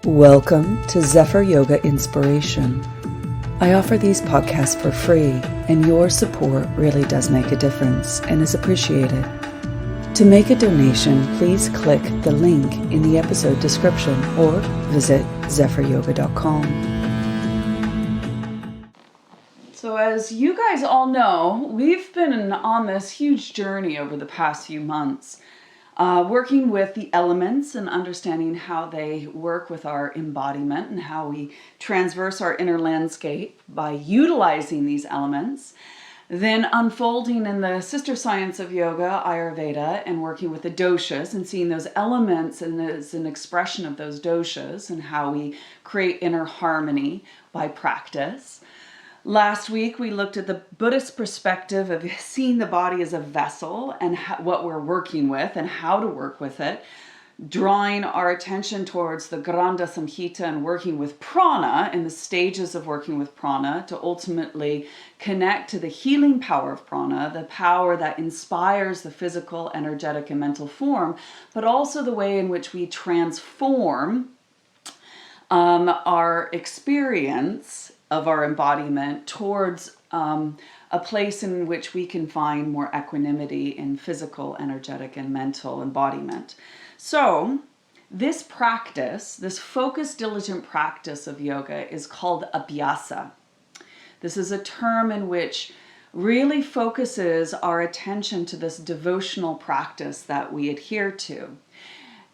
Welcome to Zephyr Yoga Inspiration. I offer these podcasts for free, and your support really does make a difference and is appreciated. To make a donation, please click the link in the episode description or visit zephyryoga.com. So as you guys all know, we've been on this huge journey over the past few months, working with the elements and understanding how they work with our embodiment and how we transverse our inner landscape by utilizing these elements. Then unfolding in the sister science of yoga, Ayurveda, and working with the doshas and seeing those elements and as an expression of those doshas and how we create inner harmony by practice. Last week, we looked at the Buddhist perspective of seeing the body as a vessel and what we're working with and how to work with it, drawing our attention towards the Granda Samhita and working with prana and the stages of working with prana to ultimately connect to the healing power of prana, the power that inspires the physical, energetic, and mental form, but also the way in which we transform our experience of our embodiment towards a place in which we can find more equanimity in physical, energetic, and mental embodiment. So this practice, this focused, diligent practice of yoga is called Abhyasa. This is a term in which really focuses our attention to this devotional practice that we adhere to.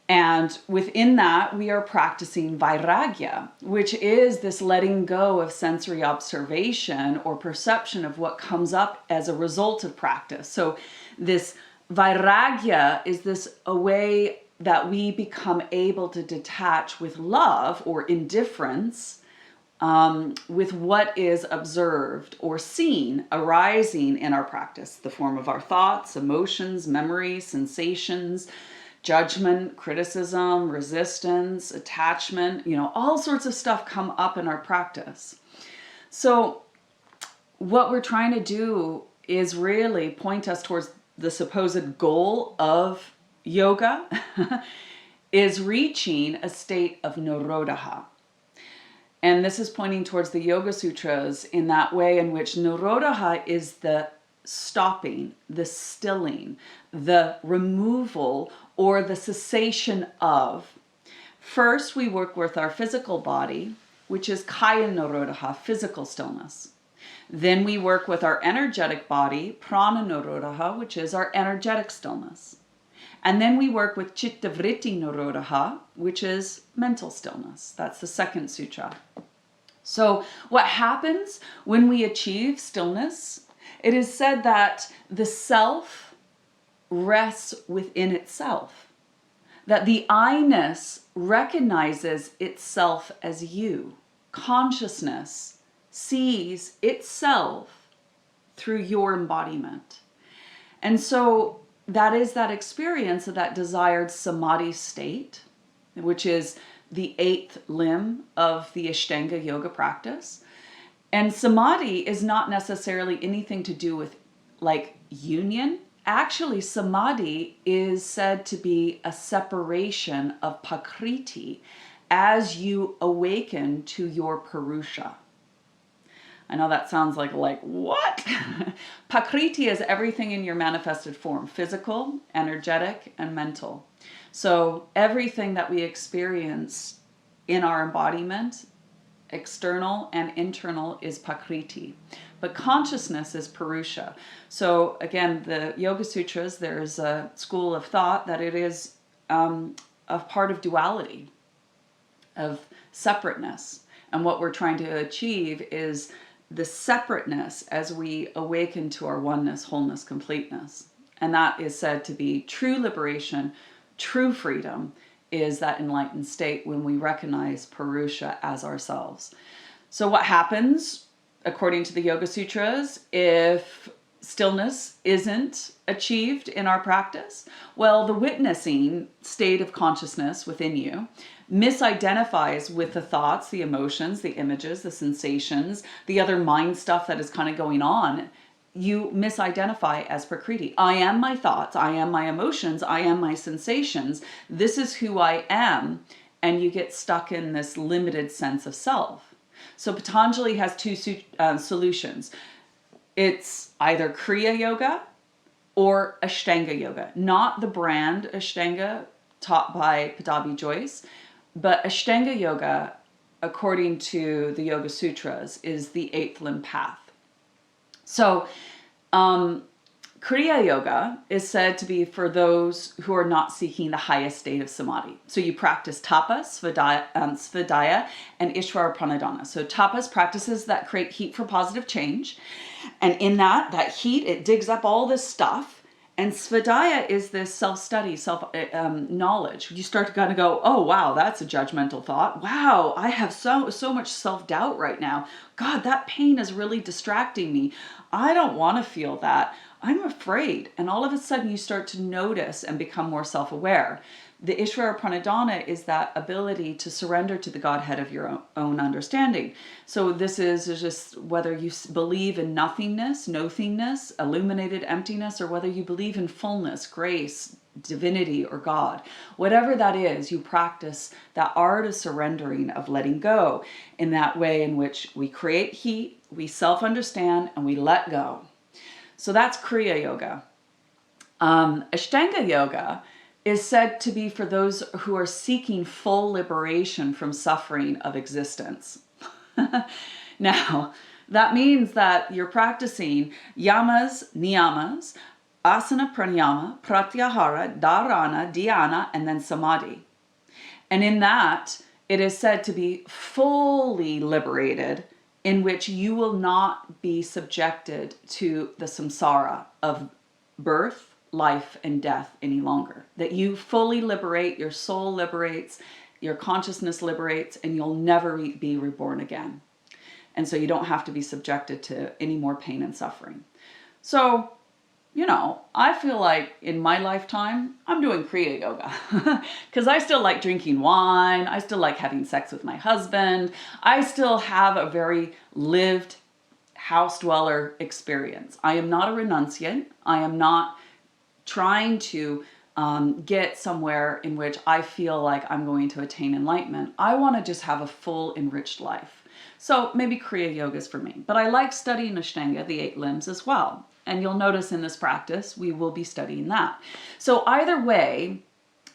And within that, we are practicing Vairagya, which is this letting go of sensory observation or perception of what comes up as a result of practice. So this Vairagya is a way that we become able to detach with love or indifference with what is observed or seen arising in our practice, the form of our thoughts, emotions, memories, sensations, judgment, criticism, resistance, attachment, all sorts of stuff come up in our practice. So what we're trying to do is really point us towards the supposed goal of yoga is reaching a state of Nirodha. And this is pointing towards the Yoga Sutras in that way in which Nirodha is the stopping, the stilling, the removal, or the cessation of. First, we work with our physical body, which is Kaya Nirodha, physical stillness. Then we work with our energetic body, Prana Nirodha, which is our energetic stillness. And then we work with Citta Vritti Nirodha, which is mental stillness. That's the second sutra. So what happens when we achieve stillness? It is said that the self rests within itself, that the I-ness recognizes itself as you. Consciousness sees itself through your embodiment. And so that is that experience of that desired Samadhi state, which is the 8th limb of the Ashtanga Yoga practice. And Samadhi is not necessarily anything to do with like union. Actually, Samadhi is said to be a separation of Prakriti as you awaken to your Purusha. I know that sounds like what? Prakriti is everything in your manifested form, physical, energetic, and mental. So everything that we experience in our embodiment, external and internal, is Prakriti. But consciousness is Purusha. So again, the Yoga Sutras, there's a school of thought that it is a part of duality, of separateness. And what we're trying to achieve is the separateness as we awaken to our oneness, wholeness, completeness. And that is said to be true liberation, true freedom, is that enlightened state when we recognize Purusha as ourselves. So what happens, according to the Yoga Sutras, if stillness isn't achieved in our practice? Well, the witnessing state of consciousness within you misidentifies with the thoughts, the emotions, the images, the sensations, the other mind stuff that is kind of going on. You misidentify as Prakriti. I am my thoughts, I am my emotions, I am my sensations. This is who I am. and you get stuck in this limited sense of self. So Patanjali has two solutions. It's either Kriya Yoga or Ashtanga Yoga. Not the brand Ashtanga taught by Padabi Joyce, but Ashtanga Yoga, according to the Yoga Sutras, is the 8th limb path. So Kriya Yoga is said to be for those who are not seeking the highest state of Samadhi. So you practice Tapas, SvaDhyaya, and Isvara Pranidhana. So Tapas practices that create heat for positive change. And in that heat, it digs up all this stuff. And SvaDhyaya is this self-study, self-knowledge. You start to kind of go, oh, wow, that's a judgmental thought. Wow, I have so much self-doubt right now. God, that pain is really distracting me. I don't want to feel that. I'm afraid. And all of a sudden you start to notice and become more self-aware. The Isvara Pranidhana is that ability to surrender to the Godhead of your own understanding. So this is just whether you believe in nothingness, nothingness, illuminated emptiness, or whether you believe in fullness, grace, divinity, or God. Whatever that is, you practice that art of surrendering, of letting go, in that way in which we create heat, we self-understand, and we let go. So that's Kriya Yoga. Ashtanga Yoga is said to be for those who are seeking full liberation from suffering of existence. Now, that means that you're practicing Yamas, Niyamas, Asana, Pranayama, Pratyahara, Dharana, Dhyana, and then Samadhi. And in that, it is said to be fully liberated, in which you will not be subjected to the samsara of birth, life, and death any longer. That you fully liberate, your soul liberates, your consciousness liberates, and you'll never be reborn again. And so you don't have to be subjected to any more pain and suffering. So, I feel like in my lifetime, I'm doing Kriya Yoga because I still like drinking wine. I still like having sex with my husband. I still have a very lived house dweller experience. I am not a renunciant. I am not trying to get somewhere in which I feel like I'm going to attain enlightenment. I want to just have a full, enriched life. So maybe Kriya Yoga is for me. But I like studying Ashtanga, the 8 limbs, as well. And you'll notice in this practice, we will be studying that. So either way,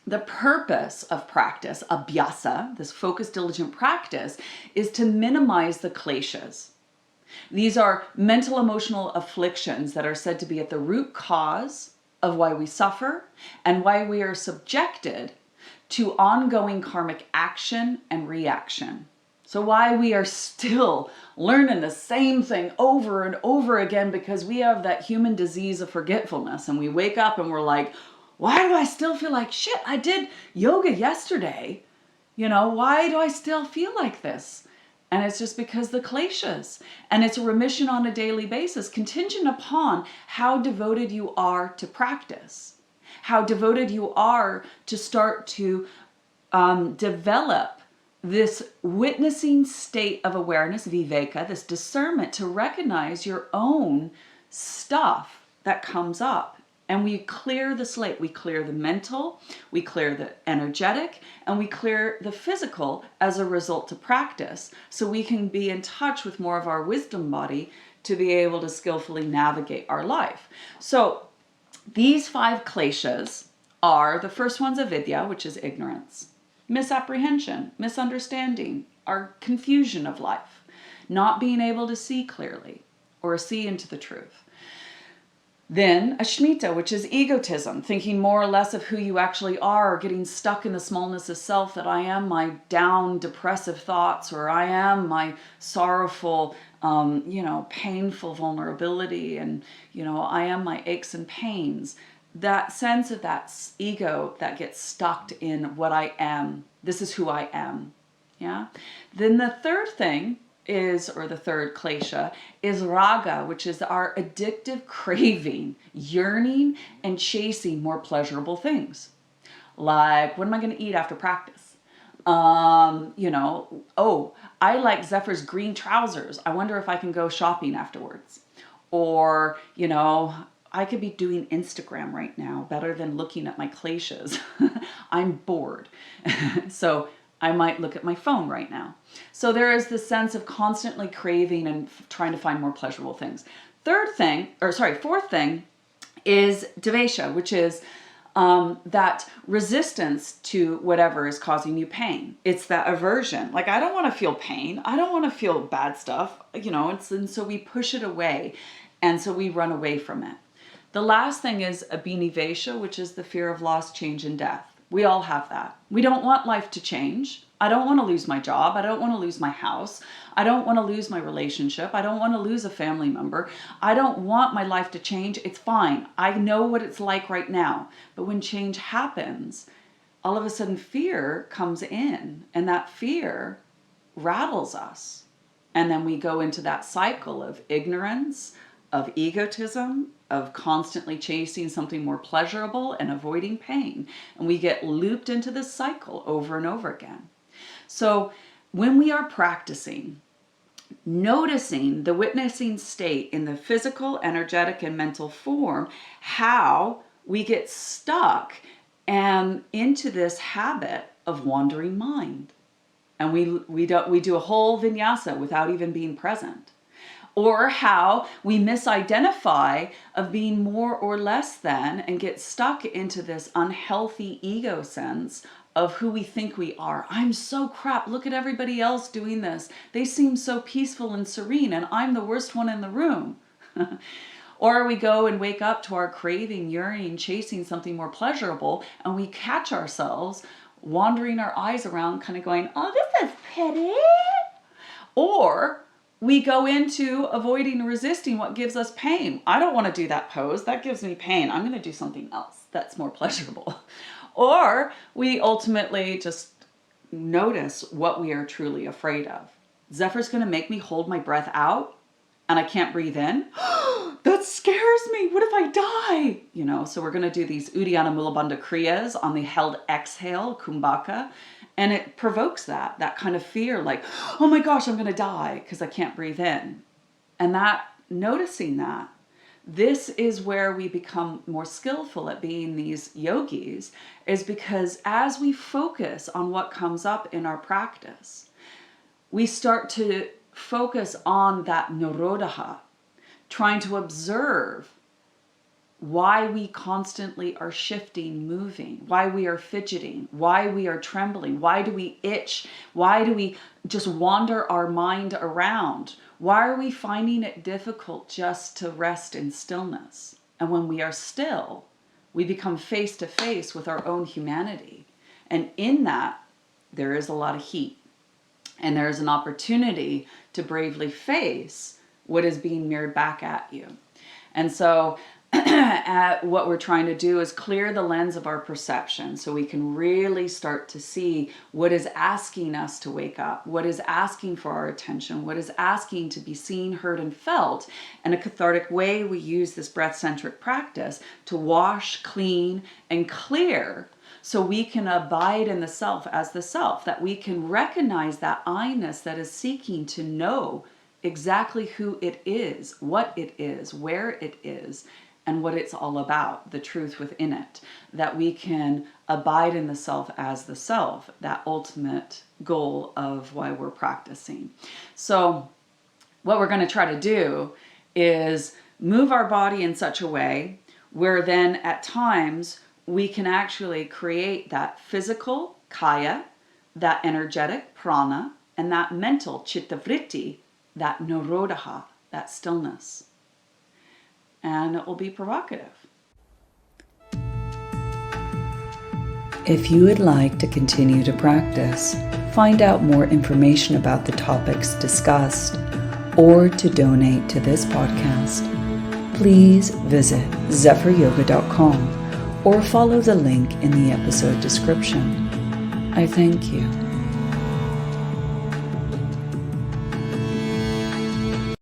the purpose of practice, Abhyasa, this focused, diligent practice, is to minimize the kleshas. These are mental, emotional afflictions that are said to be at the root cause of why we suffer and why we are subjected to ongoing karmic action and reaction. So why we are still learning the same thing over and over again, because we have that human disease of forgetfulness, and we wake up and we're like, why do I still feel like shit? I did yoga yesterday. Why do I still feel like this? And it's just because the kleshas, and it's a remission on a daily basis, contingent upon how devoted you are to practice, how devoted you are to start to develop this witnessing state of awareness, viveka, this discernment to recognize your own stuff that comes up. And we clear the slate. We clear the mental, we clear the energetic, and we clear the physical as a result to practice. So we can be in touch with more of our wisdom body to be able to skillfully navigate our life. So these 5 kleshas are, the first one's avidya, which is ignorance. Misapprehension, misunderstanding, our confusion of life, not being able to see clearly or see into the truth. Then ashmita, which is egotism, thinking more or less of who you actually are, getting stuck in the smallness of self, that I am my down, depressive thoughts, or I am my sorrowful, painful vulnerability, and, I am my aches and pains. That sense of that ego that gets stuck in what I am. This is who I am. Yeah. Then the third thing is, or the third klesha, is raga, which is our addictive craving, yearning, and chasing more pleasurable things. Like, what am I going to eat after practice? I like Zephyr's green trousers. I wonder if I can go shopping afterwards. Or, I could be doing Instagram right now better than looking at my kleshas. I'm bored. So I might look at my phone right now. So there is this sense of constantly craving and trying to find more pleasurable things. Fourth thing is devesha, which is that resistance to whatever is causing you pain. It's that aversion. Like, I don't want to feel pain. I don't want to feel bad stuff, and so we push it away. And so we run away from it. The last thing is abhinivesha, which is the fear of loss, change, and death. We all have that. We don't want life to change. I don't want to lose my job. I don't want to lose my house. I don't want to lose my relationship. I don't want to lose a family member. I don't want my life to change. It's fine. I know what it's like right now. But when change happens, all of a sudden fear comes in, and that fear rattles us. And then we go into that cycle of ignorance, of egotism, of constantly chasing something more pleasurable and avoiding pain. And we get looped into this cycle over and over again. So when we are practicing, noticing the witnessing state in the physical, energetic, and mental form, how we get stuck and into this habit of wandering mind. And we do a whole vinyasa without even being present. Or how we misidentify of being more or less than and get stuck into this unhealthy ego sense of who we think we are. I'm so crap. Look at everybody else doing this. They seem so peaceful and serene, and I'm the worst one in the room. Or we go and wake up to our craving, yearning, chasing something more pleasurable, and we catch ourselves wandering our eyes around, kind of going, oh, this is pity. Or we go into avoiding and resisting what gives us pain. I don't want to do that pose. That gives me pain. I'm going to do something else that's more pleasurable. Or we ultimately just notice what we are truly afraid of. Zephyr's going to make me hold my breath out and I can't breathe in. That scares me. What if I die? So we're going to do these Uddiyana Mulabandha Kriyas on the held exhale, Kumbhaka. And it provokes that kind of fear, like, oh my gosh, I'm going to die because I can't breathe in. And noticing that, this is where we become more skillful at being these yogis, is because as we focus on what comes up in our practice, we start to focus on that Nirodha, trying to observe why we constantly are shifting, moving, why we are fidgeting, why we are trembling, why do we itch, why do we just wander our mind around, why are we finding it difficult just to rest in stillness? And when we are still, we become face to face with our own humanity. And in that, there is a lot of heat. And there is an opportunity to bravely face what is being mirrored back at you. And so what we're trying to do is clear the lens of our perception so we can really start to see what is asking us to wake up, what is asking for our attention, what is asking to be seen, heard, and felt. In a cathartic way, we use this breath-centric practice to wash, clean, and clear so we can abide in the self as the self, that we can recognize that I-ness that is seeking to know exactly who it is, what it is, where it is, and what it's all about, the truth within it, that we can abide in the self as the self, that ultimate goal of why we're practicing. So what we're going to try to do is move our body in such a way where then at times we can actually create that physical kaya, that energetic prana, and that mental chitta vritti, that nirodha, that stillness. And it will be provocative. If you would like to continue to practice, find out more information about the topics discussed, or to donate to this podcast, please visit zephyryoga.com or follow the link in the episode description. I thank you.